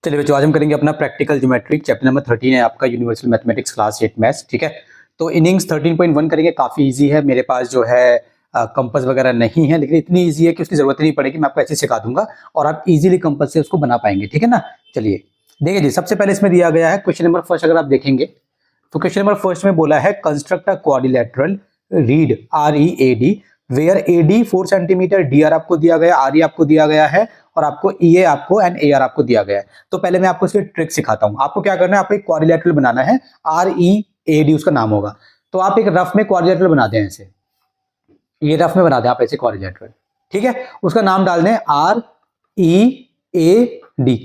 चलिए बच्चों, आज हम करेंगे अपना प्रैक्टिकल ज्योमेट्री। चैप्टर नंबर 13 है आपका, यूनिवर्सल मैथमेटिक्स क्लास 8 मैथ्स। ठीक है, तो इनिंग्स 13.1 करेंगे। काफ़ी इजी है। मेरे पास जो है कंपास वगैरह नहीं है, लेकिन इतनी इजी है कि उसकी जरूरत नहीं पड़ेगी। मैं आपको ऐसे सिखा दूंगा और आप इजीली कंपास से उसको बना पाएंगे। ठीक है ना। चलिए देखिए जी, सबसे पहले इसमें दिया गया है क्वेश्चन नंबर फर्स्ट। अगर आप देखेंगे तो क्वेश्चन नंबर फर्स्ट में बोला है construct a quadrilateral read READ where AD 4 centimetre, DR आपको दिया गया, RE आपको दिया गया है और आपको EA आपको एंड AR आपको दिया गया है। तो पहले मैं आपको इसकी ट्रिक सिखाता हूं। आपको क्या करना है, आपको एक क्वाड्रिलेटरल बनाना है, READ उसका नाम होगा। तो आप एक रफ में क्वाड्रिलेटरल बना दें, ऐसे ये रफ में बना दें आप ऐसे क्वाड्रिलेटरल। ठीक है, उसका नाम डाल दें READ।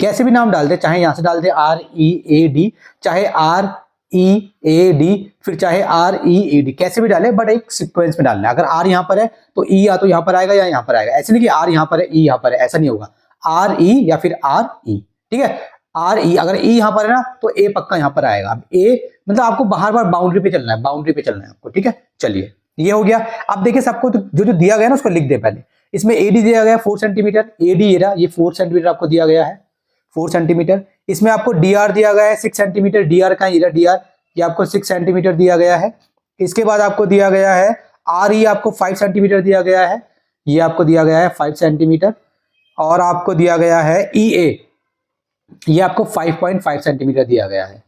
कैसे भी नाम डाल दें, चाहे यहां से डाल दें READ, चाहे READ, फिर चाहे READ, कैसे भी डालें, बट एक सीक्वेंस में डालना है। अगर R यहां पर है तो E या तो यहां पर आएगा या यहां पर आएगा। ऐसे नहीं कि R यहां पर है E यहां पर है, ऐसा नहीं होगा। RE या फिर RE। ठीक है, RE, अगर E यहां पर है ना तो A पक्का यहां पर आएगा। अब A मतलब आपको बाहर बार बाउंड्री पे चलना है, बाउंड्री पे चलना है आपको। ठीक है, चलिए ये हो गया। अब देखिए सबको तो जो जो दिया गया ना उसको लिख दे पहले। इसमें AD दिया गया 4 सेंटीमीटर, AD ये 4 सेंटीमीटर आपको दिया गया है, 4 सेंटीमीटर। इसमें आपको DR दिया गया है 6 सेंटीमीटर, DR का DR ये आपको 6 सेंटीमीटर दिया गया है। इसके बाद आपको दिया गया है RE आपको 5 सेंटीमीटर दिया गया है, ये आपको दिया गया है 5 सेंटीमीटर। और आपको दिया गया है EA, ये आपको 5.5 सेंटीमीटर दिया गया है।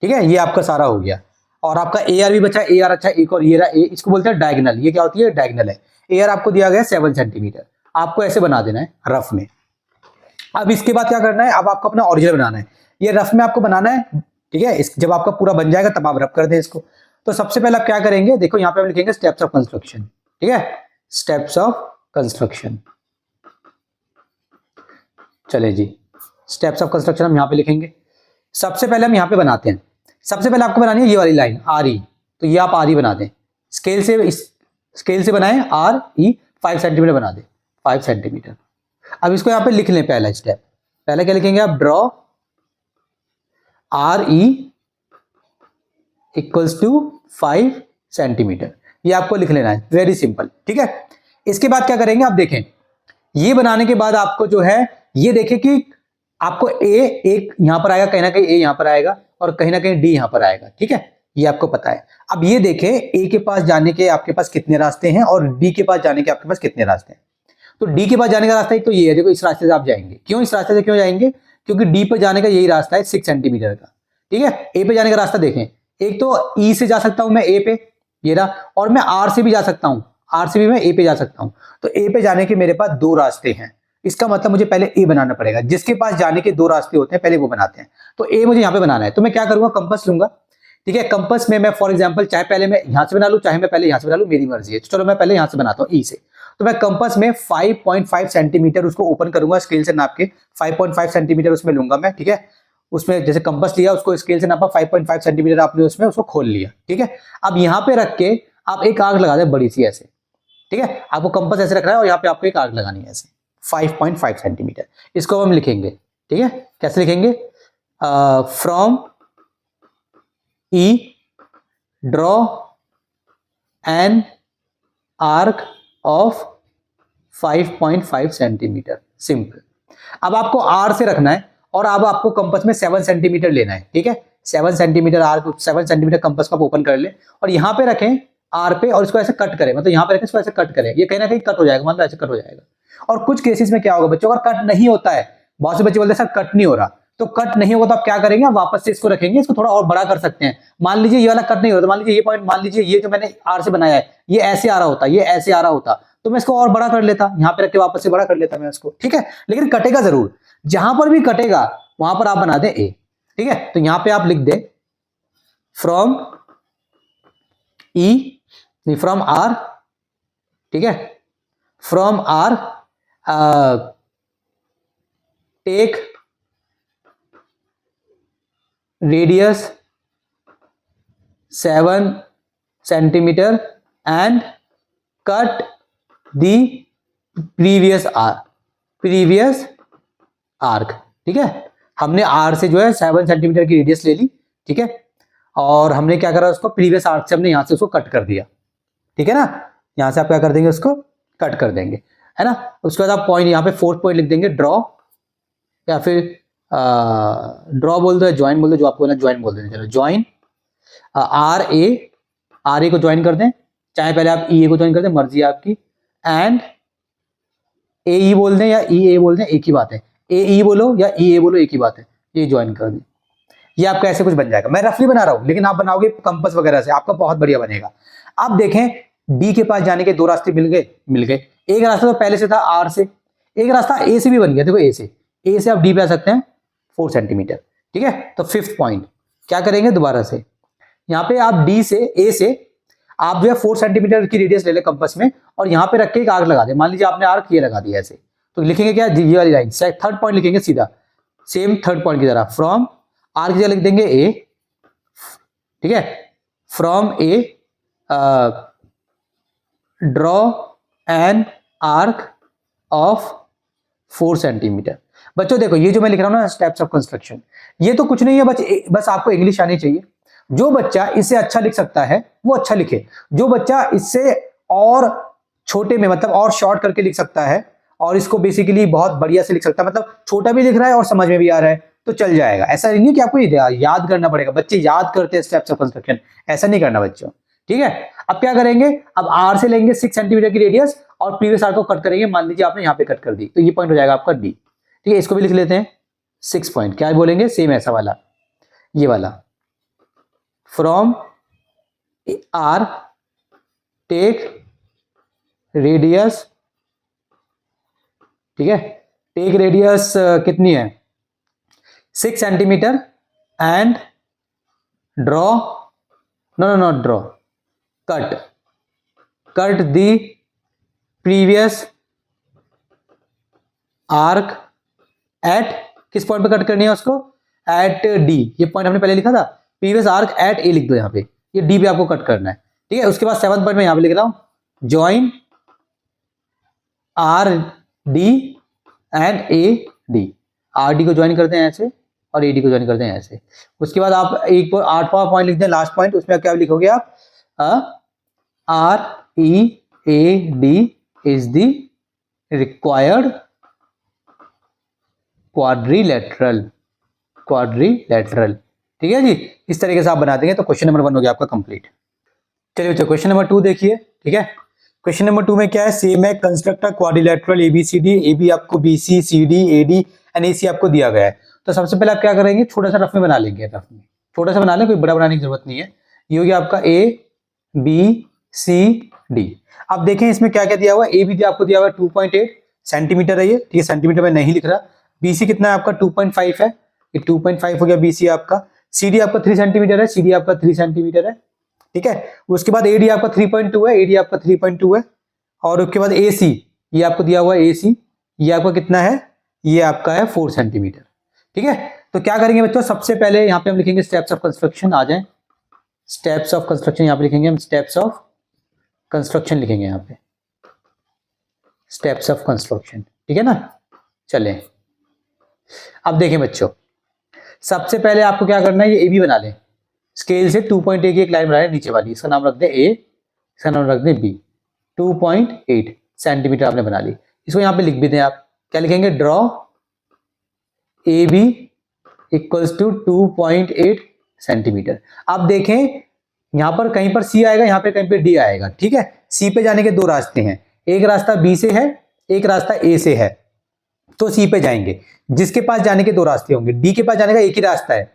ठीक है, ये आपका सारा हो गया। और आपका AR भी बचा, AR अच्छा एक और ये रहा, इसको बोलते हैं डायगोनल। ये क्या होती है, डायगोनल है। AR आपको दिया गया 7 सेंटीमीटर। आपको ऐसे बना देना है रफ में। अब इसके बाद क्या करना है, अब आपको अपना ओरिजिनल बनाना है। ये रफ में आपको बनाना है। ठीक है, जब आपका पूरा बन जाएगा तब आप रफ कर दें इसको। तो सबसे पहले आप क्या करेंगे, देखो यहाँ पे हम लिखेंगे स्टेप्स ऑफ कंस्ट्रक्शन। ठीक है, स्टेप्स ऑफ कंस्ट्रक्शन। चले जी, स्टेप्स ऑफ कंस्ट्रक्शन हम यहाँ पे लिखेंगे। सबसे पहले हम यहाँ पे बनाते हैं। सबसे पहले आपको बनानी है ये वाली लाइन RE, तो ये आप RE बना दें। स्केल से बनाएं RE, 5 सेंटीमीटर बना दें, 5 सेंटीमीटर। अब इसको यहाँ पे लिख लें। पहला स्टेप, पहले क्या लिखेंगे आप, draw RE equals to 5 centimetre. ये आपको लिख लेना है, वेरी सिंपल। ठीक है, इसके बाद क्या करेंगे आप देखें, ये बनाने के बाद आपको जो है ये देखें कि आपको एक यहां पर आएगा, कहीं ना कहीं A यहां पर आएगा और कहीं ना कहीं D यहां पर आएगा। ठीक है, ये आपको पता है। अब ये देखें A के पास जाने के आपके पास कितने रास्ते हैं और D के पास जाने के आपके पास कितने रास्ते हैं। तो D के पास जाने का रास्ता एक तो ये है, देखो इस रास्ते से आप जाएंगे। क्यों इस रास्ते से क्यों जाएंगे, क्योंकि D पर जाने का यही रास्ता है 6 सेंटीमीटर का। ठीक है, A पे जाने का रास्ता देखें, एक तो E से जा सकता हूं मैं A पे, ये रहा, और मैं R से भी जा सकता हूं, R से भी मैं A पे जा सकता हूं। तो A पे जाने के मेरे पास 2 रास्ते हैं। इसका मतलब मुझे पहले A बनाना पड़ेगा। जिसके पास जाने के 2 रास्ते होते हैं पहले वो बनाते हैं। तो A मुझे यहाँ पे बनाना है, तो मैं क्या करूंगा, कंपास लूंगा। ठीक है, कंपास में मैं फॉर एग्जांपल चाहे पहले मैं यहां से बना लूं, चाहे मैं पहले यहां से बना लूं, मेरी मर्जी है। तो चलो मैं पहले यहां से बनाता हूं E से। तो मैं कंपास में 5.5 सेंटीमीटर उसको ओपन करूंगा, स्केल से नाप के 5.5 सेंटीमीटर उसमें लूंगा मैं। ठीक है, उसमें जैसे कंपास लिया, उसको स्केल से नापा, 5.5 सेंटीमीटर आपने उसमें उसको खोल लिया। ठीक है, अब यहाँ पे रख के आप एक आग लगा दें बड़ी सी ऐसे। ठीक है, आपको कंपास ऐसे रखना है और यहाँ पे आपको एक आग लगानी है ऐसे 5.5 सेंटीमीटर। इसको हम लिखेंगे। ठीक है, कैसे लिखेंगे, from E draw an arc of 5.5 centimetre. Simple. अब आपको R से रखना है और अब आपको कंपास में 7 सेंटीमीटर लेना है। ठीक है, 7 सेंटीमीटर आर्क, 7 सेंटीमीटर कंपास को आप ओपन कर ले और यहां पे रखें R पे और इसको ऐसे कट करें, मतलब यहां पे रखें, इसको ऐसे कट करें। ये कहीं ना कहीं कट हो जाएगा, मतलब ऐसे कट हो जाएगा। और कुछ केसेस में क्या होगा बच्चों, अगर कट नहीं होता है, बहुत से बच्चे बोलते हैं सर कट नहीं हो रहा, तो कट नहीं होगा तो आप क्या करेंगे, आप वापस से इसको रखेंगे, इसको थोड़ा और बड़ा कर सकते हैं। मान लीजिए ये वाला कट नहीं हो रहा, तो मान लीजिए ये पॉइंट, मान लीजिए ये जो मैंने R से बनाया है ये ऐसे आ रहा होता, ये ऐसे आ रहा होता, तो मैं इसको और बड़ा कर लेता, यहां पे रख के वापस से बड़ा कर लेता मैं इसको। ठीक है, लेकिन कटेगा जरूर। जहां पर भी कटेगा वहां पर आप बना दें A। ठीक है, तो यहां पे आप लिख दें फ्रॉम E, फ्रॉम R। ठीक है, from R take radius 7 centimetre and cut the previous arc. ठीक है, हमने R से जो है 7 सेंटीमीटर की रेडियस ले ली। ठीक है, और हमने क्या करा, उसको प्रीवियस आर्क से हमने यहां से उसको कट कर दिया। ठीक है ना, यहां से आप क्या कर देंगे, उसको कट कर देंगे, है ना। उसके बाद आप पॉइंट यहाँ पे 4th पॉइंट लिख देंगे ड्रॉ, या फिर ड्रॉ बोल दो, ज्वाइन बोल दो, जो आपको बोलना ज्वाइन बोल दें। चलो ज्वाइन आर ए को ज्वाइन कर दें, चाहे पहले आप ई ए को ज्वाइन कर दें, मर्जी है आपकी। एंड ए ई बोल दें या ई ए बोल दें, एक ही बात है। ए ई बोलो या ई ए बोलो, एक ही बात है। ये ज्वाइन कर दें, ये आपका ऐसे कुछ बन जाएगा। मैं रफली बना रहा हूं, लेकिन आप बनाओगे कंपास वगैरह से, आपका बहुत बढ़िया बनेगा। अब देखें, डी के पास जाने के दो रास्ते मिल गए। एक रास्ता तो पहले से था आर से, एक रास्ता ए से भी बन गया। देखो ए से आप डी पे आ सकते हैं 4 सेंटीमीटर, ठीक है। तो फिफ्थ पॉइंट क्या करेंगे, दोबारा से यहाँ पे आप डी से ए से आप जो है 4 सेंटीमीटर की रेडियस ले ले कंपास में, और यहाँ पे रख के एक आर्क लगा दे। मान लीजिए आपने आर्क ये लगा दिया ऐसे, तो लिखेंगे क्या, ये वाली लाइन, थर्ड पॉइंट लिखेंगे सीधा, सेम थर्ड पॉइंट की तरह। फ्रॉम आर की जगह लिख देंगे ए, ठीक है। From A draw an arc of 4 centimetre. बच्चों देखो, ये जो मैं लिख रहा हूं ना स्टेप्स ऑफ कंस्ट्रक्शन, ये तो कुछ नहीं है, बस आपको इंग्लिश आनी चाहिए। जो बच्चा इससे अच्छा लिख सकता है वो अच्छा लिखे, जो बच्चा इससे और छोटे में मतलब और शॉर्ट करके लिख सकता है और इसको बेसिकली बहुत बढ़िया से लिख सकता है, मतलब छोटा भी लिख रहा है और समझ में भी आ रहा है, तो चल जाएगा। ऐसा नहीं है कि आपको याद करना पड़ेगा। बच्चे याद करते हैं स्टेप्स ऑफ कंस्ट्रक्शन, ऐसा नहीं करना बच्चों, ठीक है। अब क्या करेंगे, अब आर से लेंगे 6 सेंटीमीटर की रेडियस और प्रीवियस आर को कट करेंगे। मान लीजिए आपने यहाँ पे कट कर दी, तो ये पॉइंट हो जाएगा आपका डी, ठीक है। इसको भी लिख लेते हैं 6 पॉइंट, क्या बोलेंगे, सेम ऐसा वाला, ये वाला। फ्रॉम आर टेक रेडियस, ठीक है, टेक रेडियस कितनी है, 6 centimetre and draw, not draw, cut the previous arc at, किस पॉइंट पे कट करनी है उसको, एट डी। ये पॉइंट हमने पहले लिखा था, प्रीवियस आर्क एट ए लिख दो यहाँ पे, ये डी पे आपको कट करना है, ठीक है। उसके बाद 7th पॉइंट में यहाँ पे लिख रहा हूं, join R D and A D. R D को ज्वाइन करते हैं ऐसे और ए डी को ज्वाइन करते हैं ऐसे। उसके बाद आप एक 8वां पॉइंट लिखते हैं, लास्ट पॉइंट, उसमें क्या लिखोगे आप, R E A D is the required quadrilateral, ठीक है जी। इस तरीके से आप बना देंगे तो क्वेश्चन नंबर 1 हो गया आपका कंप्लीट। चलिए बच्चों, क्वेश्चन नंबर 2 देखिए, ठीक है। क्वेश्चन नंबर 2 में क्या है, सेम है, construct a quadrilateral ABCD, A B आपको BC, C D, A D and A C आपको दिया गया है। तो सबसे पहले आप क्या करेंगे, छोटा सा रफ में बना लेंगे, रफ में छोटा सा बना लें, कोई बड़ा बनाने की जरूरत नहीं है। ये हो गया आपका ए बी सी डी। अब देखें इसमें क्या क्या दिया हुआ है, ए बी आपको दिया हुआ है 2.8 सेंटीमीटर है ये, ठीक है, सेंटीमीटर में नहीं लिख रहा। बीसी कितना है आपका 2.5 है, ये 2.5 हो गया बीसी आपका। सीडी आपका 3 सेंटीमीटर है, सीडी आपका 3 सेंटीमीटर है, ठीक है। उसके बाद एडी आपका 3.2 है, एडी आपका 3.2 है। और उसके बाद एसी, ये आपको दिया हुआ है एसी, ये आपका कितना है, ये आपका है 4 सेंटीमीटर, ठीक है। तो क्या करेंगे बच्चों, सबसे पहले यहाँ पे हम लिखेंगे स्टेप्स ऑफ कंस्ट्रक्शन। आ जाए, स्टेप्स ऑफ कंस्ट्रक्शन यहाँ पे लिखेंगे हम, स्टेप्स ऑफ कंस्ट्रक्शन लिखेंगे यहाँ पे, स्टेप्स ऑफ कंस्ट्रक्शन, ठीक है ना। चलें, अब देखें बच्चों, सबसे पहले आपको क्या करना है, ये ए बी बना लें। स्केल से 2.8 की एक लाइन बना लें नीचे वाली, इसका नाम रख दें ए, इसका नाम रख दें बी। 2.8 सेंटीमीटर आपने बना ली। इसको यहाँ पे लिख भी दें आप, क्या लिखेंगे, draw A B equals to 2.8 centimetre. अब देखें यहाँ पर कहीं पर सी आएगा, यहाँ पे कहीं पे डी आएगा, ठीक है। सी पे जाने के 2 रास्ते हैं, एक रास्ता बी से है, एक रास्ता ए से है, तो सी पे जाएंगे। जिसके पास जाने के 2 रास्ते होंगे, डी के पास जाने का एक ही रास्ता है।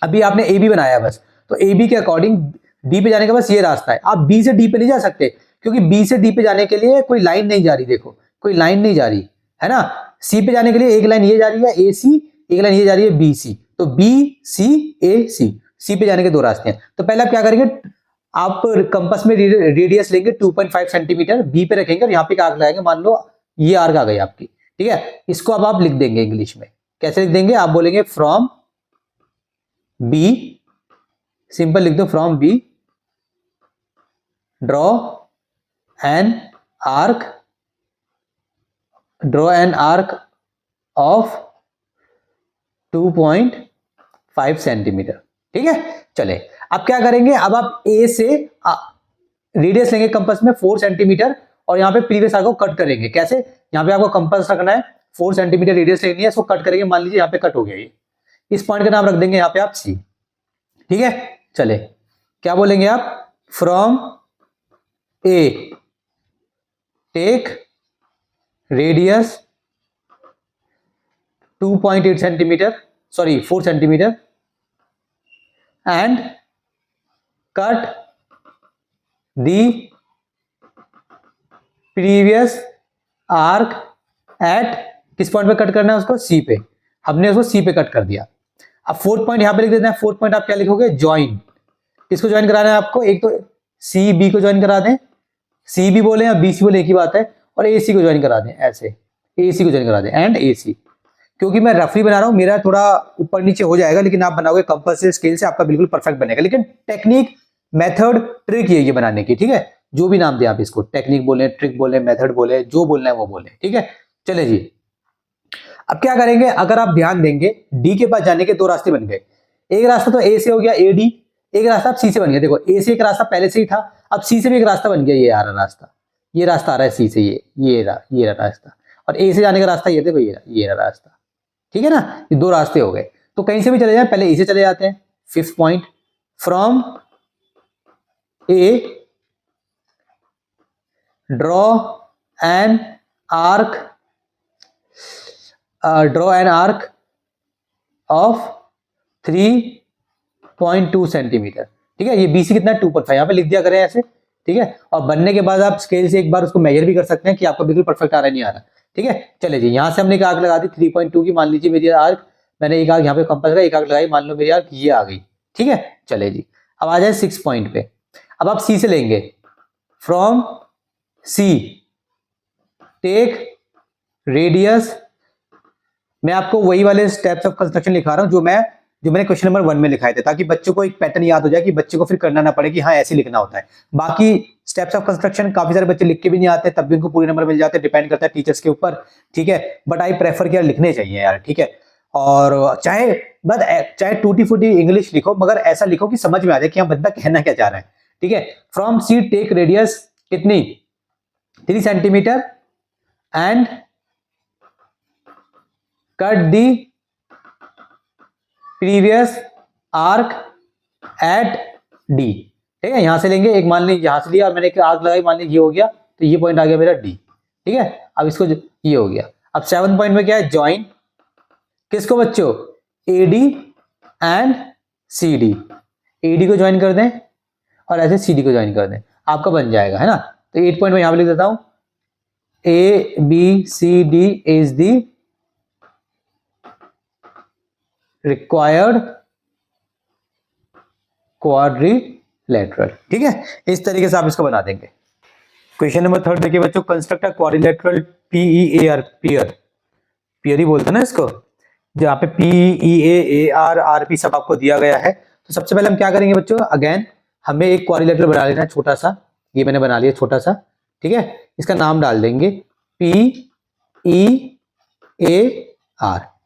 अभी आपने ए बी बनाया बस, तो ए बी के अकॉर्डिंग डी पे जाने का बस ये रास्ता है। आप बी से डी पे नहीं जा सकते, क्योंकि बी से डी पे जाने के लिए कोई लाइन नहीं जा रही, देखो कोई लाइन नहीं जा रही है ना। सी पे जाने के लिए एक लाइन ये जा रही है ए सी, एक लाइन ये जा रही है बी सी, तो बी सी ए सी, सी पे जाने के 2 रास्ते हैं। तो पहले आप क्या करेंगे, आप कंपास में रेडियस लेंगे 2.5 सेंटीमीटर, बी पे रखेंगे और यहाँ पे आर्क लगाएंगे। मान लो ये आर्क आ गई आपकी, ठीक है। इसको अब आप लिख देंगे इंग्लिश में, कैसे लिख देंगे, आप बोलेंगे फ्रॉम बी, सिंपल लिख दो, from B draw an arc of 2.5 centimetre, ठीक है। चले, अब क्या करेंगे, अब आप ए से रेडियस लेंगे कंपास में 4 सेंटीमीटर और यहाँ पे प्रीवियस आर्क को कट करेंगे। कैसे, यहाँ पे आपको कंपास रखना है 4 सेंटीमीटर रेडियस लेनी है, इसको कट करेंगे, मान लीजिए यहाँ पे कट हो गया ये, इस पॉइंट का नाम रख देंगे यहाँ पे आप सी। ठीक है, चले क्या बोलेंगे आप, from A take radius 2.8 centimetre, sorry 4 centimetre and cut the previous arc at, किस पॉइंट पे कट करना है उसको, सी पे, हमने उसको सी पे कट कर दिया। अब फोर्थ पॉइंट यहां पे लिख देते हैं, फोर्थ पॉइंट आप क्या लिखोगे, ज्वाइन, किसको ज्वाइन कराना है आपको, एक तो सी बी को ज्वाइन करा दें, सी बी बोले या बी सी बोले एक ही बात है, और ए सी को ज्वाइन करा दें, ऐसे ए सी को ज्वाइन करा दें एंड ए सी। क्योंकि मैं रफली बना रहा हूं, मेरा थोड़ा ऊपर नीचे हो जाएगा, लेकिन आप बनाओगे कंपास से, स्केल से, आपका बिल्कुल परफेक्ट बनेगा। लेकिन टेक्निक, मेथड, ट्रिक ये बनाने की, ठीक है, जो भी नाम दे आप इसको, टेक्निक बोले, ट्रिक बोले, मेथड बोले, जो बोलना है वो बोले। ठीक है, चले जी, अब क्या करेंगे, अगर आप ध्यान देंगे डी के पास जाने के दो रास्ते बन गए, एक रास्ता तो ए से हो गया ए डी, एक रास्ता अब सी से बन गया। देखो ए से एक रास्ता पहले से ही था, अब सी से भी एक रास्ता बन गया, ये आ रहा रास्ता, ये रास्ता आ रहा है सी से, ये रहा रास्ता, और ए से जाने का रास्ता ये देखो, ये रहा रास्ता। ठीक है ना, ये दो रास्ते हो गए, तो कहीं से भी चले जाए, पहले ए से चले जाते हैं। Fifth point, from A draw an arc, draw an arc of 3.2 centimetre. ठीक है, ये बीसी कितना है, 2.5, यहाँ पे लिख दिया करें ऐसे। ठीक है, और बनने के बाद आप स्केल से एक बार उसको मेजर भी कर सकते हैं कि आपका बिल्कुल परफेक्ट आ रहा है नहीं आ रहा। ठीक है, चले जी, यहां से हमने एक आर्क लगा दी 3.2 की, मान लीजिए मेरी आर्क, मैंने एक आर्क यहाँ पे कंपास का एक आर्क लगाई, मान लो मेरी आर्क ये आ गई। ठीक है, चले जी, अब आ जाए 6 पॉइंट पे। अब आप सी से लेंगे, फ्रॉम सी टेक रेडियस, मैं आपको वही वाले स्टेप्स ऑफ कंस्ट्रक्शन लिखा रहा हूं जो मैंने क्वेश्चन नंबर 1 में लिखाए थे, ताकि बच्चों को एक पैटर्न याद हो जाए कि बच्चे को फिर करना ना पड़े कि हाँ ऐसे लिखना होता है। बाकी स्टेप्स ऑफ कंस्ट्रक्शन काफी सारे बच्चे लिख के भी नहीं आते, तब भी उनको पूरे नंबर मिल जाते हैं, डिपेंड करता है टीचर्स के ऊपर। ठीक है, बट आई प्रेफर कि यार लिखने चाहिए यार। ठीक है, और चाहे टूटी फूटी इंग्लिश लिखो, मगर ऐसा लिखो कि समझ में आ जाए कि हाँ बंदा कहना क्या चाह रहा है। ठीक है, फ्रॉम सी टेक रेडियस कितनी, 3 centimetre and cut the previous arc eight D. ठीक है, यहां से लेंगे एक, मान लीजिए यहां से लिया और मैंने एक आर्क लगाई, मान लीजिए ये हो गया, तो ये पॉइंट आ गया मेरा डी। ठीक है, अब इसको ये हो गया। अब 7 पॉइंट में क्या है, ज्वाइन किसको बच्चों, A D and C D, A D को ज्वाइन कर दें और ऐसे सी डी को ज्वाइन कर दें, आपका बन जाएगा, है ना। तो 8 पॉइंट में यहां पे लिख देता हूं, A B C D is the required quadrilateral. ठीक है, इस तरीके से आप इसको बना देंगे। क्वेश्चन नंबर 3 देखिए बच्चों, कंस्ट्रक्ट अ क्वाड्रिलेटरल पीईएआर, पियर ही बोलते हैं ना इसको, जहां पे पीईएआर आरपी सब आपको दिया गया है। तो सबसे पहले हम क्या करेंगे बच्चों, अगेन हमें एक क्वाड्रिलेटरल बना लेना है छोटा सा, ये मैंने बना लिया छोटा सा। ठीक है, इसका नाम डाल देंगे पीईएआर।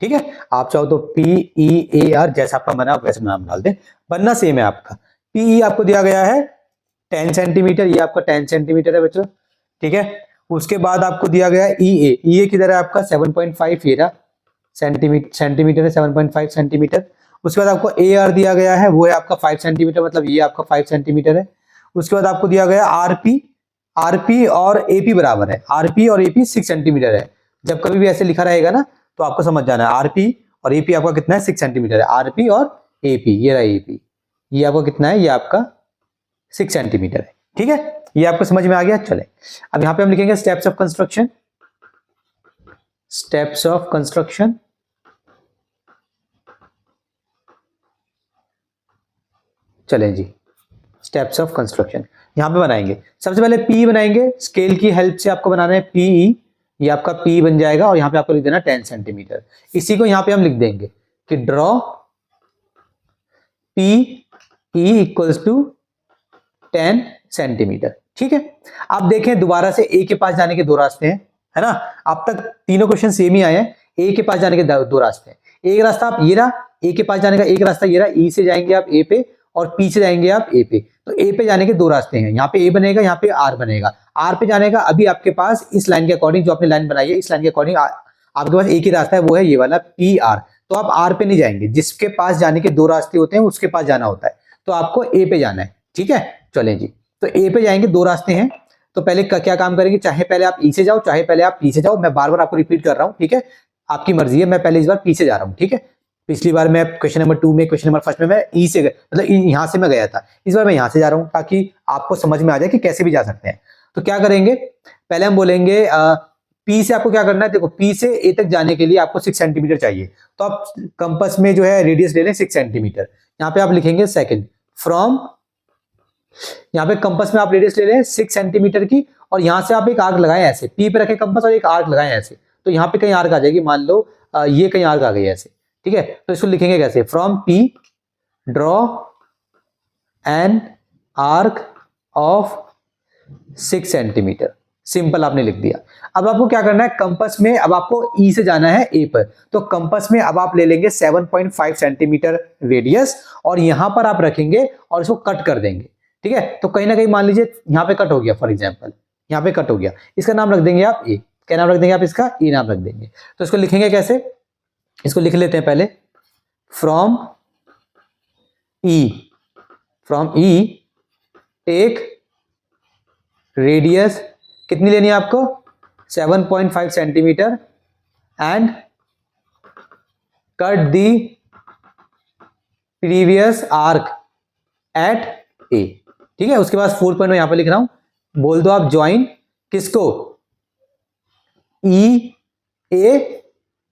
ठीक है, आप चाहो तो पीईएआर जैसा आपका बना वैसे नाम डाल दें, बनना सेम है आपका। पीई आपको दिया गया है 10 सेंटीमीटर, ये आपका 10 सेंटीमीटर है बच्चों। ठीक है, उसके बाद आपको दिया गया है ईए किधर है आपका 7.5 ये रहा सेंटीमीटर है, 7.5 सेंटीमीटर। उसके बाद आपको एआर दिया गया है, वो है आपका 5 सेंटीमीटर, मतलब ये आपका 5 सेंटीमीटर है। उसके बाद आपको दिया गया आरपी और एपी बराबर है, आरपी और एपी 6 सेंटीमीटर है। जब कभी भी ऐसे लिखा रहेगा ना तो आपको समझ जाना है, आरपी और एपी आपका कितना है, 6 सेंटीमीटर है। आरपी और एपी, ये रहा एपी, ये आपका कितना है, ये आपका 6 सेंटीमीटर है। ठीक है, ये आपको समझ में आ गया। चले अब यहां पे हम लिखेंगे steps of construction, steps of construction. चलें जी, स्टेप्स ऑफ कंस्ट्रक्शन यहां पे बनाएंगे। सबसे पहले पी बनाएंगे, स्केल की हेल्प से आपको बनाना है पीई, ये आपका पी बन जाएगा, और यहां पे आपको लिख देना 10 सेंटीमीटर। इसी को यहां पे हम लिख देंगे कि draw P E equals to 10 centimetre. ठीक है, आप देखें दोबारा से ए के पास जाने के दो रास्ते हैं, है ना। अब तक तीनों क्वेश्चन सेम ही आए हैं, ए के पास जाने के दो रास्ते हैं। एक रास्ता आप ये रहा, ए के पास जाने का एक रास्ता ये रहा, ई से जाएंगे आप ए पे और पी से जाएंगे आप ए पे। तो ए पे जाने के दो रास्ते हैं, यहाँ पे ए बनेगा, यहाँ पे आर बनेगा। आर पे जाने का अभी आपके पास इस लाइन के अकॉर्डिंग, जो आपने लाइन बनाई है इस लाइन के अकॉर्डिंग आपके पास एक ही रास्ता है, वो है ये वाला पी आर। तो आप आर पे नहीं जाएंगे, जिसके पास जाने के दो रास्ते होते हैं उसके पास जाना होता है, तो आपको ए पे जाना है। ठीक है, चलें जी, तो ए पे जाएंगे, दो रास्ते हैं। तो पहले क्या काम करेंगे, चाहे पहले आप ई से जाओ, चाहे पहले आप पी से जाओ, मैं बार बार आपको रिपीट कर रहा हूं, ठीक है, आपकी मर्जी है। मैं पहले इस बार पी से जा रहा हूं, ठीक है। पिछली बार मैं क्वेश्चन नंबर 2 में, क्वेश्चन नंबर 1 में मैं ई से मतलब यहां से मैं गया था, इस बार मैं यहां से जा रहा हूं, ताकि आपको समझ में आ जाए कि कैसे भी जा सकते हैं। तो क्या करेंगे, पहले हम बोलेंगे पी से आपको क्या करना है। देखो, पी से ए तक जाने के लिए आपको 6 सेंटीमीटर चाहिए, तो आप कंपास में जो है रेडियस ले लें 6 सेंटीमीटर। यहाँ पे आप लिखेंगे सेकंड फ्रॉम, यहाँ पे कंपास में आप रेडियस ले लें 6 सेंटीमीटर की, और यहां से आप एक आर्क लगाएं ऐसे, पी पे रखें कंपास और एक आर्क लगाएं ऐसे, तो यहाँ पे कहीं आर्क आ जाएगी, मान लो ये कहीं आर्क आ गई ऐसे, ठीक है। तो इसको लिखेंगे कैसे, from P draw an arc of 6 centimetre. Simple, आपने लिख दिया। अब आपको क्या करना है, कंपास में अब आपको ई से जाना है ए पर, तो कंपास में अब आप ले लेंगे 7.5 सेंटीमीटर रेडियस, और यहां पर आप रखेंगे और इसको कट कर देंगे, ठीक है। तो कहीं ना कहीं मान लीजिए यहां पे कट हो गया, फॉर एग्जांपल यहां पे कट हो गया, इसका नाम रख देंगे आप ए। क्या नाम रख देंगे आप इसका, ए नाम रख देंगे। तो इसको लिखेंगे कैसे, इसको लिख लेते हैं पहले, फ्रॉम ई टेक रेडियस कितनी लेनी है आपको, 7.5 centimetre, and cut the previous arc at A, ठीक है। उसके बाद 4 पॉइंट यहां पर लिख रहा हूं, बोल दो आप ज्वाइन किसको, ई ए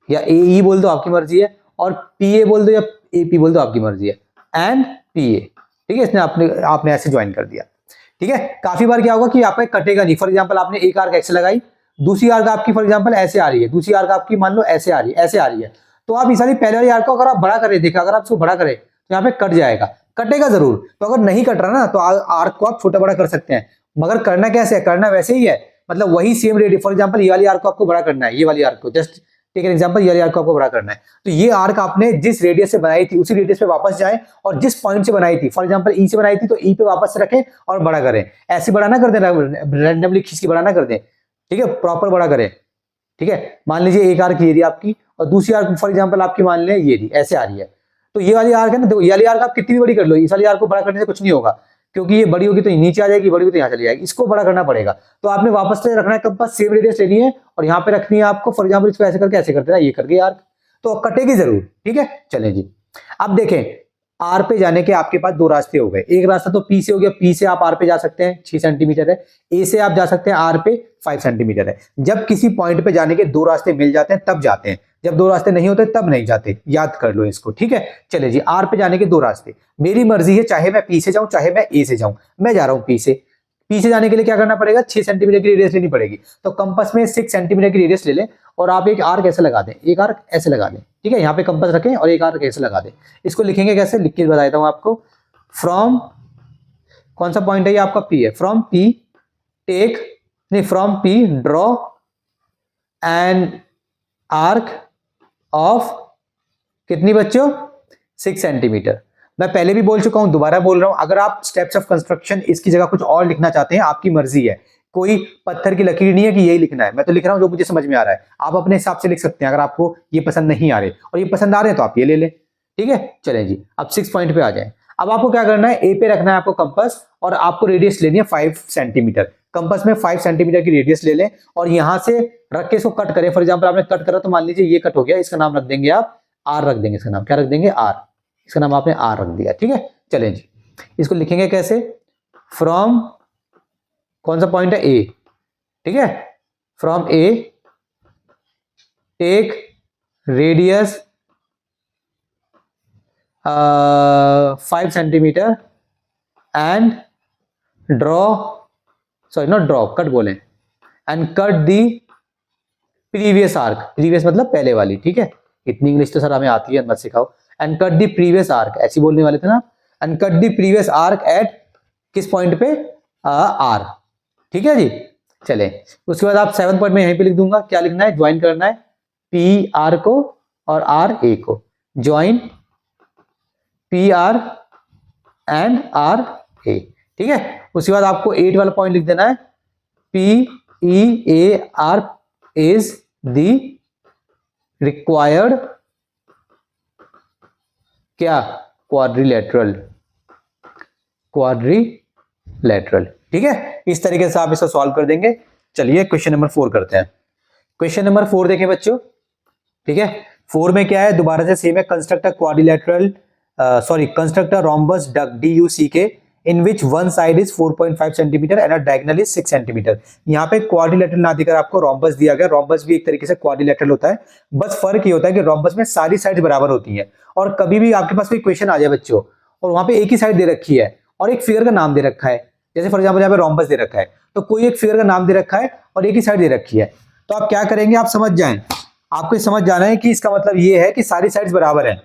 या ए ई बोल दो, आपकी मर्जी है, और पी ए बोल दो या ए पी बोल दो, आपकी मर्जी है, एंड पी ए, ठीक है। इसने आपने ऐसे ज्वाइन कर दिया, ठीक है। काफी बार क्या होगा कि आपका कटेगा नहीं, फॉर एग्जांपल आपने एक आर्क ऐसे लगाई, दूसरी आर्क आपकी फॉर एग्जांपल ऐसे आ रही है, दूसरी आर्क आपकी मान लो ऐसे आ रही है, ऐसे आ रही है, तो आप इस वाली पहले वाली आर्क को अगर आप बड़ा करें, देखा अगर आप इसको बड़ा करें तो यहाँ पे कट जाएगा, कटेगा जरूर। तो अगर नहीं कट रहा ना, तो आर्क को आप छोटा बड़ा कर सकते हैं, मगर करना कैसे है, करना वैसे ही है, मतलब वही सेम रेडियस। फॉर एग्जांपल ये वाली आर्क को आपको बड़ा करना है, ये वाली आर्क को, जस्ट टेक एन एग्जांपल, ये वाली आर्क को आपको बड़ा करना है, तो ये आर्क आपने जिस रेडियस से बनाई थी उसी रेडियस पे वापस जाए, और जिस पॉइंट से बनाई थी, फॉर एग्जांपल ई से बनाई थी, तो ई पे वापस रखें और बड़ा करें। ऐसे बड़ा ना कर दें, रैंडमली खींच के बड़ा ना कर दें, ठीक है, प्रॉपर बड़ा करें, ठीक है। मान लीजिए एक आर्क ये रही आपकी, और दूसरी आर्क फॉर एग्जांपल आपकी मान लें ये रही, ऐसे आ रही है, तो ये वाली आर्क है ना, देखो ये वाली आर्क आप कितनी भी बड़ी कर लो, इस वाली आर्क को बड़ा करने से कुछ नहीं होगा, क्योंकि ये बड़ी होगी तो नीचे आ जाएगी, बड़ी होगी तो यहाँ चली जाएगी, इसको बड़ा करना पड़ेगा। तो आपने वापस से रखना है कंपास, सेम रेडियस लेनी है और यहाँ पे रखनी है आपको, फॉर एग्जांपल इसको ऐसे करके ऐसे करते हैं, ये करके आर्क, तो कटेगी जरूर, ठीक है। चलें जी, अब देखें आर पे जाने के आपके पास दो रास्ते हो गए, एक रास्ता तो पी से हो गया, पी से आप आर पे जा सकते हैं 6 सेंटीमीटर है, ए से आप जा सकते हैं आर पे 5 सेंटीमीटर है। जब किसी पॉइंट पे जाने के दो रास्ते मिल जाते हैं तब जाते हैं, जब दो रास्ते नहीं होते तब नहीं जाते, याद कर लो इसको, ठीक है। चले जी, आर पे जाने के दो रास्ते, मेरी मर्जी है, चाहे मैं पी से जाऊं चाहे मैं ए से जाऊं, मैं जा रहा हूं पी से। पी से जाने के लिए क्या करना पड़ेगा, 6 सेंटीमीटर की रेडियस लेनी पड़ेगी, तो कंपास में 6 सेंटीमीटर की रेडियस ले लें, और आप एक आर्क ऐसे लगा दें, एक आर्क ऐसे लगा दें, ठीक है। यहाँ पे कंपास रखें और एक आर्क ऐसे लगा दें। इसको लिखेंगे कैसे, लिख के बता देता हूं आपको, फ्रॉम, कौन सा पॉइंट है ये आपका, पी है, फ्रॉम पी टेक, नहीं from P draw an arc of कितनी बच्चों, 6 सेंटीमीटर। मैं पहले भी बोल चुका हूं, दोबारा बोल रहा हूं, अगर आप स्टेप्स ऑफ कंस्ट्रक्शन इसकी जगह कुछ और लिखना चाहते हैं, आपकी मर्जी है, कोई पत्थर की लकीर नहीं है कि यही लिखना है, मैं तो लिख रहा हूं जो मुझे समझ में आ रहा है, आप अपने हिसाब से लिख सकते हैं। अगर आपको ये पसंद नहीं आ रहे और ये पसंद आ रहे हैं तो आप ये ले लें, ठीक है। चलें जी, अब 6 पॉइंट पे आ जाए। अब आपको क्या करना है, ए पे रखना है आपको कंपास, और आपको रेडियस लेनी है 5 सेंटीमीटर। कंपास में 5 सेंटीमीटर की रेडियस ले लें, और यहां से रख के इसको कट करें। फॉर एग्जाम्पल आपने कट करा तो मान लीजिए ये कट हो गया, इसका नाम रख देंगे आप आर, रख देंगे इसका नाम, क्या रख देंगे, आर, इसका नाम आपने आर रख दिया, ठीक है। चलें जी, इसको लिखेंगे कैसे, फ्रॉम, कौन सा पॉइंट है, ए, ठीक है, from A take radius 5 centimetre and draw, sorry not draw, cut बोले, and cut the previous arc, previous मतलब पहले वाली, ठीक है। इतनी इंग्लिश तो सर हमें आती है, मत सिखाओ। And cut the previous arc, ऐसी बोलने वाले थे ना, and cut the previous arc at किस पॉइंट पे, आर, ठीक है जी। चले, उसके बाद आप 7 पॉइंट में यहीं पे लिख दूंगा, क्या लिखना है, ज्वाइन करना है पी आर को और आर ए को, join P R and R A, ठीक है। उसके बाद आपको 8 वाला पॉइंट लिख देना है, P E A R is the required क्या, क्वाड्रिलेटरल, क्वाड्रिलेटरल। ठीक है, इस तरीके से आप इसको सॉल्व कर देंगे। चलिए क्वेश्चन नंबर 4 करते हैं। क्वेश्चन नंबर 4 देखें बच्चों। ठीक है, 4 में क्या है, दोबारा से सेम है, construct a quadrilateral construct a rhombus duck DUCK in which one side is 4.5 centimetre and a diagonal is 6 centimetre. यहाँ पे क्वाड्रिलेटरल ना देकर आपको रोम्बस दिया गया। रोम्बस भी एक तरीके से क्वाड्रिलेटरल होता है, बस फर्क ये होता है कि रोम्बस में सारी साइड बराबर होती हैं। और कभी भी आपके पास कोई क्वेश्चन आ जाए बच्चों और वहां पे एक ही साइड दे रखी है और एक फिगर का नाम दे रखा है, जैसे फॉर एग्जाम्पल यहाँ पे रोम्बस दे रखा है, तो कोई एक फिगर का नाम दे रखा है और एक ही साइड दे रखी है, तो आप क्या करेंगे, आप समझ जाएं, आपको समझ जाना है कि इसका मतलब ये है कि सारी साइड्स बराबर है।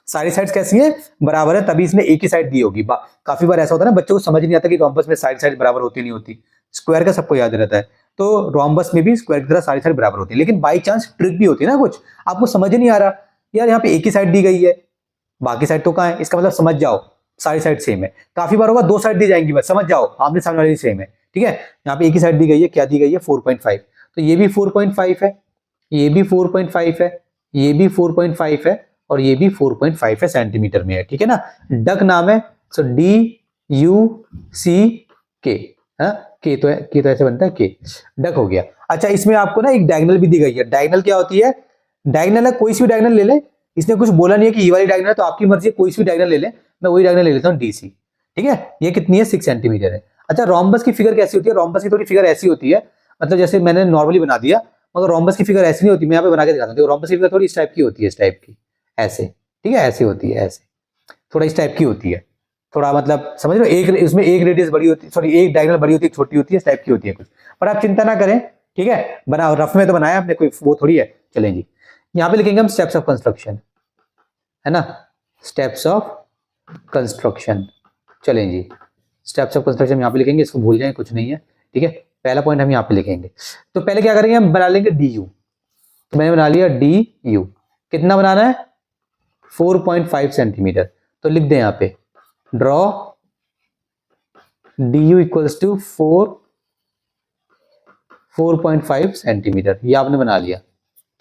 सारी साइड्स कैसी है, बराबर है, तभी इसने एक ही साइड दी होगी। काफी बार ऐसा होता है ना, बच्चों को समझ नहीं आता कि रोम्बस में साइड साइड बराबर होती नहीं होती। स्क्वायर का सबको याद रहता है, तो रोम्बस में भी स्क्वायर की तरह सारी साइड बराबर होती है। लेकिन बाई चांस ट्रिक भी होती है ना, कुछ आपको समझ नहीं आ रहा, यार यहाँ पे एक ही साइड दी गई है, बाकी साइड तो कहाँ है, इसका मतलब समझ जाओ सारी साइड सेम है। काफी बार होगा 2 साइड दी जाएंगी, बस समझ जाओ आमने सामने वाली सेम है। ठीक है, यहाँ पे एक ही साइड दी गई है, क्या दी गई है, 4.5, तो ये भी 4.5 है, ये भी 4.5 है, ये भी 4.5 है और ये भी 4.5 है, सेंटीमीटर में है। ठीक है ना, डक नाम है, सो DUCK, के तो है, के तो ऐसे बनता है के, डक हो गया। अच्छा, इसमें आपको ना एक डायगोनल भी दी गई है। डायगोनल क्या होती है, डायगोनल है कोई सी भी डायगोनल ले ले, इसने कुछ बोला नहीं है कि ये वाली डायगोनल है, तो आपकी मर्जी है, कोई सी भी डायगोनल ले ले, मैं वही डायगोनल ले लेता हूँ DC। ठीक है, ये कितनी है, 6 सेंटीमीटर है। अच्छा, रोम्बस की फिगर कैसी होती है, रोम्बस की थोड़ी फिगर ऐसी होती है, मतलब जैसे मैंने नॉर्मली बना दिया, मगर रोम्बस की फिगर ऐसी नहीं होती, मैं यहाँ पे बना के दिखाता हूँ। रोम्बस की फिगर थोड़ी इस टाइप की होती है, इस टाइप की, ऐसे। ठीक है, ऐसे होती है, ऐसे थोड़ा इस टाइप की होती है, थोड़ा मतलब समझ लो, एक इसमें एक रेडियस बड़ी होती है, सॉरी एक डायगोनल बड़ी होती है, छोटी होती है, इस टाइप की होती है कुछ, पर आप चिंता ना करें। ठीक है, बना रफ में तो बनाया आपने, कोई वो थोड़ी है। चलें जी, यहाँ पे लिखेंगे हम स्टेप्स ऑफ कंस्ट्रक्शन, है ना, स्टेप्स ऑफ कंस्ट्रक्शन। चलें जी, स्टेप्स ऑफ कंस्ट्रक्शन यहाँ पे लिखेंगे, इसको भूल जाए, कुछ नहीं है। ठीक है, पहला पॉइंट हम यहाँ पे लिखेंगे। तो पहले क्या करेंगे, हम बना लेंगे DU। तो मैंने बना लिया DU, कितना बनाना है, 4.5 सेंटीमीटर। तो लिख दें यहाँ पे, draw DU equals to 4.5 centimetre, ये आपने बना लिया।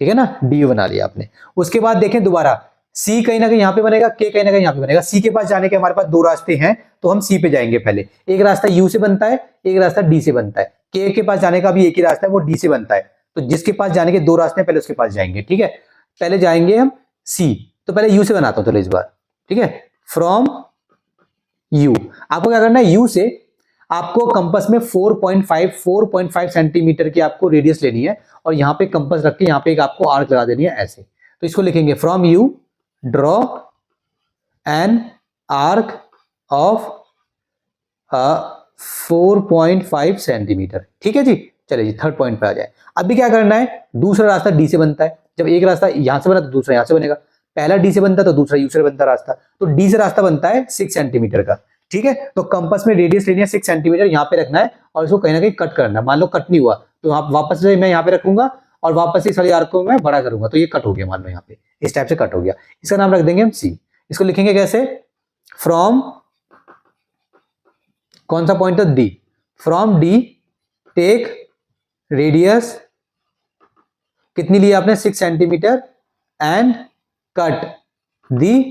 ठीक है ना, DU बना लिया आपने। उसके बाद देखें दोबारा, C कहीं ना कहीं यहाँ पे बनेगा, K कहीं ना कहीं यहाँ पे बनेगा। C के पास जाने के हमारे पास 2 रास्ते हैं, तो हम C पे जाएंगे पहले। एक रास्ता U से बनता है, एक रास्ता D से बनता है। K के पास जाने का भी एक ही रास्ता है, वो D से बनता है। तो जिसके पास जाने के 2 रास्ते हैं, पहले उसके पास जाएंगे। ठीक है, पहले जाएंगे हम C, तो पहले U से बनाता हूं चलो इस बार। ठीक है, फ्रॉम U आपको क्या करना है, U से आपको कंपास में 4.5 सेंटीमीटर की आपको रेडियस लेनी है, और यहाँ पे कंपास रख के यहाँ पे एक आपको आर्क लगा देनी है ऐसे। तो इसको लिखेंगे, from U draw an arc of 4.5 centimetre. ठीक है जी, चलिए जी थर्ड पॉइंट पे आ जाए। अभी क्या करना है, दूसरा रास्ता D से बनता है, जब एक रास्ता यहां से बना तो दूसरा यहां से बनेगा। पहला D से बनता तो दूसरा U से बनता रास्ता, तो D से रास्ता बनता है 6 सेंटीमीटर का। ठीक है, तो कंपास में रेडियस लेनी है 6 सेंटीमीटर, यहाँ पे रखना है और इसको कहीं ना कहीं कट करना है। मान लो कट नहीं हुआ तो आप वापस से मैं यहाँ पे रखूंगा और वापस इस वाली आर्क को मैं बड़ा करूंगा, तो ये कट हो गया, मान लो यहाँ पे इस टाइप से कट हो गया। इसका नाम रख देंगे हम C। इसको लिखेंगे कैसे, फ्रॉम कौन सा पॉइंट है, D, from D take radius कितनी ली आपने, 6 centimetre and cut the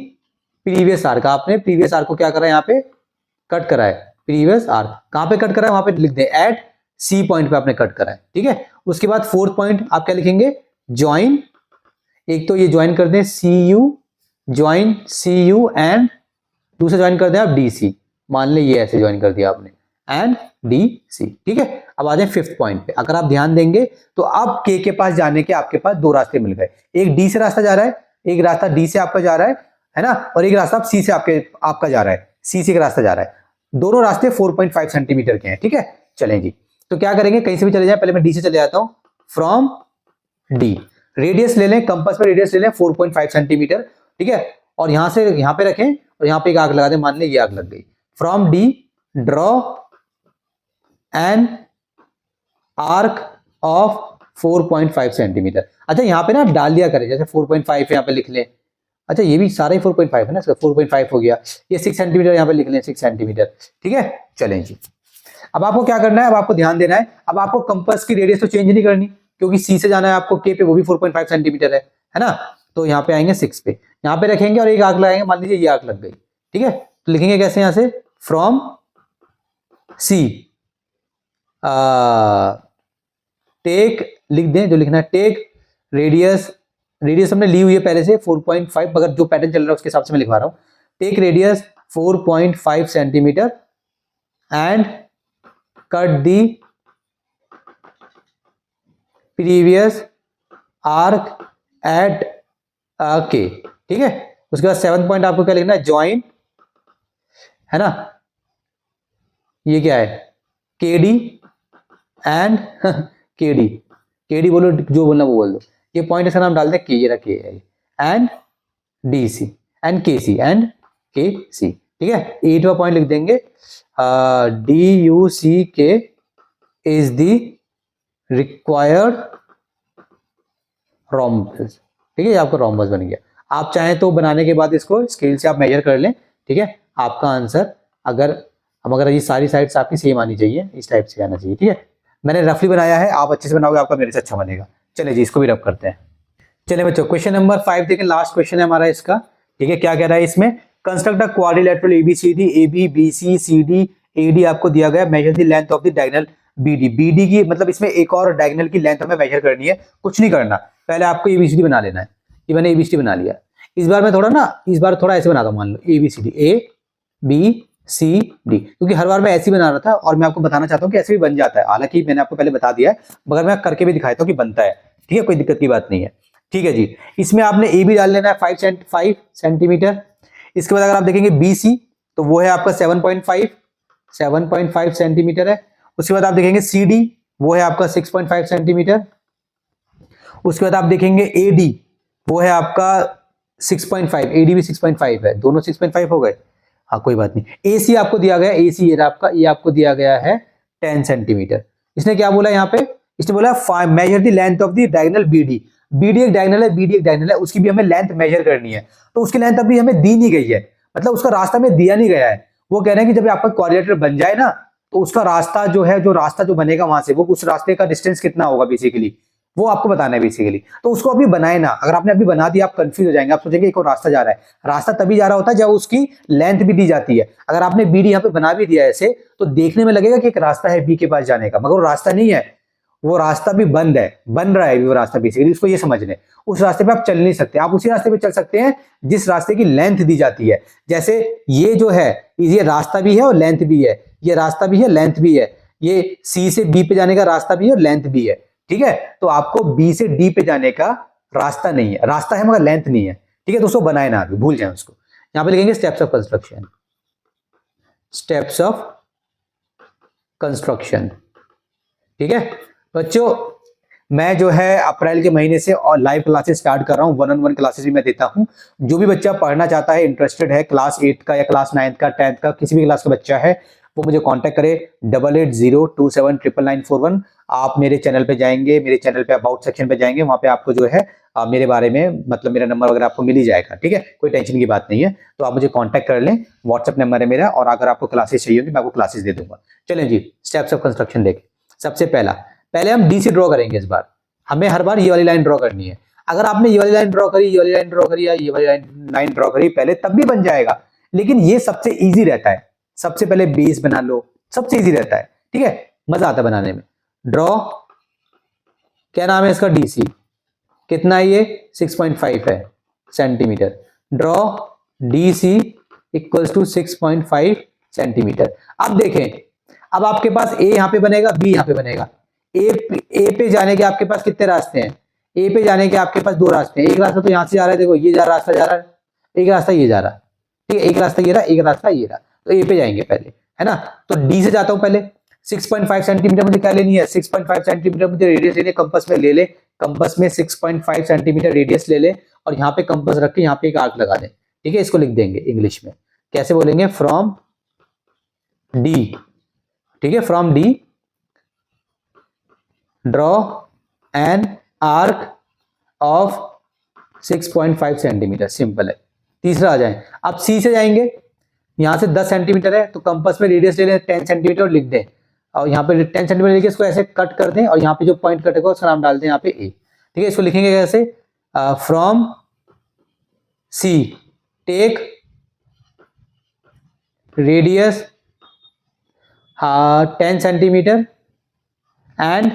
previous arc. आपने प्रीवियस आर्क को क्या करा है, यहाँ पे कट करा है। प्रीवियस आर्क कहां पे कट करा है, वहां पे लिख दे एट C पॉइंट पे आपने कट करा है। ठीक है, उसके बाद फोर्थ पॉइंट आप क्या लिखेंगे, ज्वाइन, एक तो ये ज्वाइन कर दें CU, ज्वाइन CU एंड दूसरा ज्वाइन कर दें आप DC। मान ले ये ऐसे ज्वाइन कर दिया आपने, एंड DC। ठीक है, अब आ जाए फिफ्थ पॉइंट पे। अगर आप ध्यान देंगे तो अब K के पास जाने के आपके पास 2 रास्ते मिल गए। एक D से रास्ता जा रहा है, एक रास्ता D से आपका जा रहा है ना, और एक रास्ता C से आपका जा रहा है, C से का रास्ता जा रहा है। दोनों रास्ते 4.5 सेंटीमीटर के हैं। ठीक है, चलें जी, तो क्या करेंगे, कहीं से भी चले जाए, पहले मैं D से चले जाता हूं। फ्रॉम D रेडियस ले लें, कंपास पर रेडियस ले लें 4.5 सेंटीमीटर। ठीक है, और यहां से यहां पे रखें और यहां पे एक आग लगा दें, मान लें ये आग लग गई। From D draw an arc of 4.5 centimetre. अच्छा, यहाँ पे ना डाल दिया करें, जैसे 4.5 है यहाँ पे लिख लें। अच्छा, ये भी सारा ही 4.5 है ना, इसका 4.5 हो गया। ये 6 सेंटीमीटर यहाँ पे लिख लें, 6 सेंटीमीटर। ठीक है, चलें जी, अब आपको क्या करना है, अब आपको ध्यान देना है। अब आपको कंपास की रेडियस तो चेंज नहीं करनी, क्योंकि C से जाना है आपको K पे, वो भी 4.5 सेंटीमीटर है। है ना। तो यहाँ पे आएंगे 6 पे, यहाँ पे रखेंगे और एक आर्क लगाएंगे, मान लीजिए ये आर्क लग गई, ठीक है। तो लिखेंगे कैसे यहाँ से, फ्रॉम सी टेक, लिख दें जो लिखना है, टेक रेडियस, रेडियस हमने ली हुई है पहले से 4.5, मगर जो पैटर्न चल रहा है उसके हिसाब से मैं लिखवा रहा हूं। Take radius 4.5 centimetre and cut the previous arc at K, ठीक है। उसके बाद 7 पॉइंट आपको क्या लिखना है, ज्वाइन, है ना, ये क्या है, के डी एंड के डी, के डी बोलो जो बोलना वो बोल दो, ये पॉइंट इसका नाम डाल दें के, ये रखिए एंड डी सी एंड के सी एंड के सी, ठीक है। 8वां पॉइंट लिख देंगे डी यू सी के इज द रिक्वायर्ड रोम्बस, ठीक है, ये आपका रोम्बस बन गया। आप चाहें तो बनाने के बाद इसको स्केल से आप मेजर कर लें, ठीक है। आपका आंसर अगर ये सारी साइड्स आपकी सेम आनी चाहिए, इस टाइप से आना चाहिए, ठीक है। मैंने रफली बनाया है, आप अच्छे से बनाओगे आपका मेरे से अच्छा बनेगा। चलिए जी इसको भी रफ करते हैं। चलिए बच्चों क्वेश्चन नंबर 5 देखें, लास्ट क्वेश्चन है हमारा इसका, ठीक है। क्या कह रहा है इसमें, construct a quadrilateral ABCD, AB BC CD AD आपको दिया गया, measure the length of the diagonal BD, BD की मतलब इसमें एक और डायगोनल की लेंथ हमें मेजर करनी है, कुछ नहीं करना, पहले आपको एबीसीडी बना लेना है। ये मैंने एबीसीडी बना लिया, इस बार मैं थोड़ा ऐसे बनाता हूँ, मान लो ABCD A B C D, क्योंकि हर बार मैं ऐसे ही बना रहा था और मैं आपको बताना चाहता हूँ कि ऐसे भी बन जाता है, हालांकि मैंने आपको पहले बता दिया है, मगर मैं करके भी दिखाता हूँ कि बनता है, ठीक है, कोई दिक्कत की बात नहीं है, ठीक है जी। इसमें आपने ए बी डाल लेना है 5 सेंटीमीटर। इसके बाद अगर आप देखेंगे बी सी तो वो है आपका 7.5 सेंटीमीटर है। उसके बाद आप देखेंगे सी डी वो है आपका 6.5 सेंटीमीटर। उसके बाद आप देखेंगे ए डी वो है आपका 6.5, ए डी भी 6.5 है, दोनों 6.5 हो गए, हाँ कोई बात नहीं। AC आपको दिया गया, AC ये आपका, ये आपको दिया गया है 10 सेंटीमीटर। इसने क्या बोला यहाँ पे, इसने बोला major the length of the diagonal BD, BD एक डायगोनल है, BD एक डायगोनल है, उसकी भी हमें लेंथ मेजर करनी है, तो उसकी लेंथ अभी हमें दी नहीं गई है, मतलब उसका रास्ता में दिया नहीं गया है। वो कह रहे हैं कि जब आपका क्वाड्रिलेटरल बन जाए ना, तो उसका रास्ता जो है, जो रास्ता जो बनेगा वहां से, वो उस रास्ते का डिस्टेंस कितना होगा बेसिकली, वो आपको बताना है बेसिकली। तो उसको अभी बनाए ना, अगर आपने अभी बना दिया आप कंफ्यूज हो जाएंगे, आप सोचेंगे एक और रास्ता जा रहा है, रास्ता तभी जा रहा होता है जब उसकी लेंथ भी दी जाती है। अगर आपने बीडी यहाँ पे बना भी दिया ऐसे, तो देखने में लगेगा कि एक रास्ता है बी के पास जाने का, मगर वो रास्ता नहीं है, वो रास्ता भी बंद है, बन रहा है वो रास्ता बेसिकली, उसको ये समझ लें। उस रास्ते पे आप चल नहीं सकते, आप उसी रास्ते पे चल सकते हैं जिस रास्ते की लेंथ दी जाती है। जैसे ये जो है, ये रास्ता भी है और लेंथ भी है, ये रास्ता भी है लेंथ भी है, ये सी से बी पे जाने का रास्ता भी है और लेंथ भी है, ठीक है। तो आपको बी से डी पे जाने का रास्ता नहीं है, रास्ता है मगर लेंथ नहीं है, ठीक है। तो उसको बनाए ना, अभी भूल जाए उसको। यहां पे लिखेंगे steps of construction, steps of construction, ठीक है बच्चों। मैं जो है अप्रैल के महीने से और लाइव क्लासेस स्टार्ट कर रहा हूँ, 1-on-1 क्लासेस भी मैं देता हूँ। जो भी बच्चा पढ़ना चाहता है, इंटरेस्टेड है, क्लास 8 का या क्लास 9 का, 10th का, किसी भी क्लास का बच्चा है, वो मुझे कांटेक्ट करे 8802799941। आप मेरे चैनल पे जाएंगे, मेरे चैनल पे अबाउट सेक्शन पे जाएंगे, वहां पे आपको जो है मेरे बारे में, मतलब मेरा नंबर वगैरह आपको मिल ही जाएगा, ठीक है, कोई टेंशन की बात नहीं है। तो आप मुझे कांटेक्ट कर लें, व्हाट्सएप नंबर है मेरा, और अगर आपको क्लासेस चाहिए होगी मैं आपको क्लासेस दे दूंगा। चलें जी स्टेप्स ऑफ कंस्ट्रक्शन देखें। सबसे पहले हम डी से ड्रॉ करेंगे। इस बार हमें हर बार ये वाली लाइन ड्रॉ करनी है। अगर आपने ये वाली लाइन ड्रॉ करी, ये वाली लाइन ड्रॉ करी या ये वाली लाइन ड्रॉ करी पहले, तब भी बन जाएगा, लेकिन ये सबसे इजी रहता है। सबसे पहले बेस बना लो, सबसे इजी रहता है, ठीक है, मजा आता है बनाने में। ड्रॉ, क्या नाम है इसका, डीसी, कितना है ये 6.5 है centimetre. Draw DC equals to 6.5 centimetre. अब देखें, अब आपके पास ए यहां पे बनेगा, बी यहां पे बनेगा। ए पे जाने के आपके पास कितने रास्ते हैं, ए पे जाने के आपके पास 2 रास्ते हैं। एक रास्ता तो यहां से जा रहा है, देखो ये रास्ता जा रहा है, एक रास्ता ये जा रहा है, ठीक है, एक रास्ता ये रहा, एक रास्ता ये रहा। तो ए पे जाएंगे पहले, है ना। तो डी से जाता हूं पहले, 6.5 सेंटीमीटर मुझे क्या लेनी है, 6.5 सेंटीमीटर मुझे रेडियस लेनी है, कंपास में ले ले, कंपास में 6.5 सेंटीमीटर रेडियस ले ले, और यहाँ पे कंपास रख के यहाँ पे एक आर्क लगा दे, ठीक है। इसको लिख देंगे इंग्लिश में, कैसे बोलेंगे, फ्रॉम डी, ठीक है, from D draw an arc of 6.5 centimetre, simple है। तीसरा आ जाए, अब सी से जाएंगे, यहां से 10 सेंटीमीटर है, तो कंपास में रेडियस ले लें 10 सेंटीमीटर और लिख दें, और यहाँ पे 10 सेंटीमीटर लेके इसको ऐसे कट कर दें, और यहाँ पे जो पॉइंट कटेगा उसका नाम डाल दें यहाँ पे ए, ठीक है। इसको लिखेंगे कैसे, from C take radius 10 centimetre and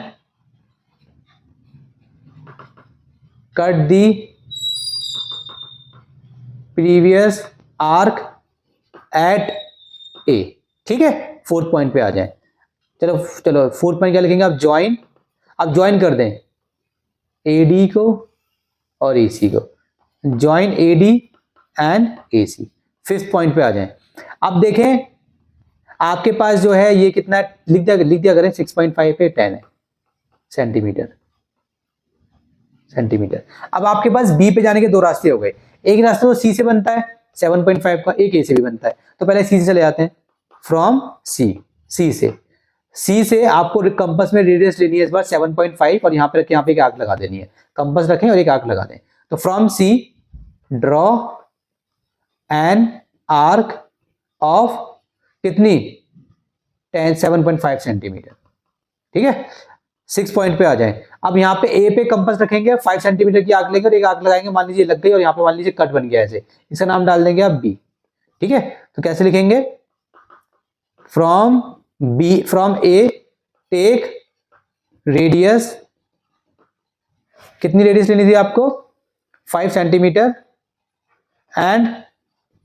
cut the previous arc at A. ठीक है, फोर्थ पॉइंट पे आ जाए। चलो चलो फोर्थ पॉइंट क्या लिखेंगे आप, ज्वाइन। अब ज्वाइन कर दें एडी को और एसी को, join AD and AC. Fifth point पे आ जाएं। अब देखें आपके पास जो है ये कितना लिख दिया करें, 6.5 पे 10 है सेंटीमीटर। अब आपके पास बी पे जाने के दो रास्ते हो गए, एक रास्ता तो सी से बनता है 7.5 का, एक ए से भी बनता है। तो पहले सी से चले जाते हैं, फ्रॉम सी से आपको कंपास में रेडियस लेनी है इस बार 7.5 और यहाँ पे रखें, यहाँ पे एक आर्क लगा देनी है। कंपास रखें और एक आर्क लगा दें। तो from C draw an arc of कितनी 7.5 सेंटीमीटर। ठीक है, 6 पॉइंट पे आ जाए। अब यहाँ पे ए पे कंपास रखेंगे, 5 सेंटीमीटर की आर्क लेंगे और एक आर्क लगाएंगे, मान लीजिए लग गई और यहाँ पे मान लीजिए कट बन गया ऐसे, इसका नाम डाल देंगे आप बी। ठीक है, तो कैसे लिखेंगे, फ्रॉम ए टेक रेडियस, कितनी रेडियस लेनी थी आपको 5 centimetre and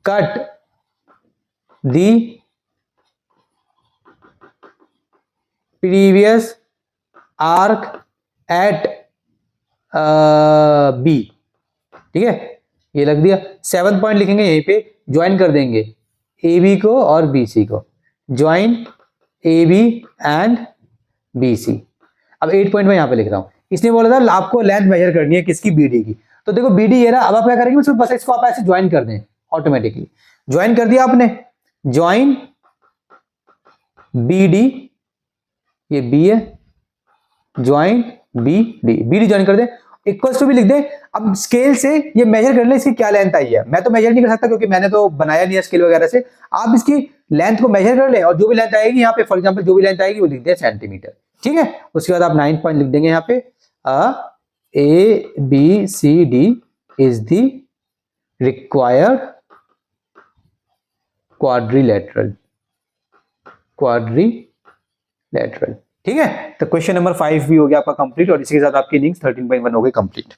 cut the previous arc at B. ठीक है, ये लग दिया। 7 पॉइंट लिखेंगे, यहीं पे ज्वाइन कर देंगे ए बी को और बी सी को, join A B and B C. अब 8 पॉइंट में यहां पे लिख रहा हूं, इसने बोला था आपको लेंथ मेजर करनी है किसकी, बीडी की। तो देखो बीडी ये रहा। अब आप क्या करेंगे, बस इसको आप ऐसे ज्वाइन कर दें, ऑटोमेटिकली ज्वाइन कर दिया आपने, ज्वाइन बी डी, ये बी है, ज्वाइन बी डी ज्वाइन कर दे, इक्वल्स टू भी लिख दे। अब स्केल से ये मेजर कर ले इसकी क्या लेंथ आई है। मैं तो मेजर नहीं कर सकता क्योंकि मैंने तो बनाया नहीं है स्केल वगैरह से। आप इसकी लेंथ को मेजर कर ले और जो भी लेंथ आएगी यहाँ पे, फॉर एग्जांपल जो भी लेंथ आएगी वो लिख दे सेंटीमीटर। ठीक है, उसके बाद आप 9 पॉइंट लिख देंगे यहाँ पे, A B C D is the required quadrilateral. ठीक है, तो क्वेश्चन नंबर 5 भी हो गया आपका कंप्लीट और इसी के साथ आपकी इनिंग्स 13.1 हो गई कंप्लीट।